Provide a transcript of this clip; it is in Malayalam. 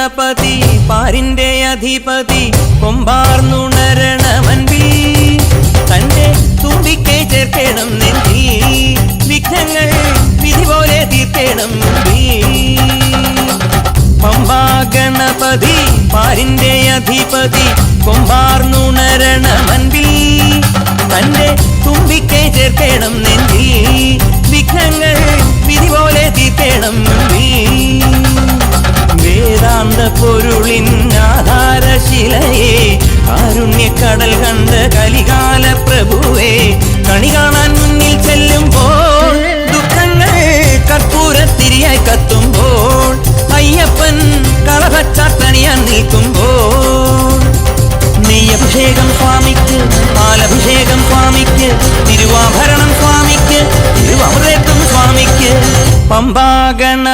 ഗണപതി പാരിന്റെ അധിപതി കൊമ്പാർന്നുണരണമൻപിൽ തന്റെ തുമ്പിക്കൈ ചേർക്കണം നെഞ്ചിൽ വിഘ്നങ്ങൾ വിധി പോലെ തീർക്കണം പമ്പാ ഗണപതി പാരിന്റെ അധിപതി കൊമ്പാർന്നുണരണമൻപിൽ തന്റെ തുമ്പിക്കൈ ചേർക്കണം നെഞ്ചിൽ വിഘ്നങ്ങൾ വിധി പോലെ തീർക്കണം വേദാന്ത പൊരുളിൻ ആധാരശിലയെ കാരുണ്യക്കടൽ കണ്ട കലികാല പ്രഭുവേ കണി കാണാൻ മുന്നിൽ ചെല്ലുമ്പോൾ ദുഃഖങ്ങൾ കർപ്പൂരത്തിരിയായി കത്തുമ്പോൾ അയ്യപ്പൻ കളഭച്ചാട്ടണിയാൻ നിൽക്കുമ്പോൾ നെയ്യഭിഷേകം സ്വാമിക്ക് പാലഭിഷേകം സ്വാമിക്ക് തിരുവാഭരണം സ്വാമിക്ക് തിരുവമൃതത്വം സ്വാമിക്ക് പമ്പാഗണ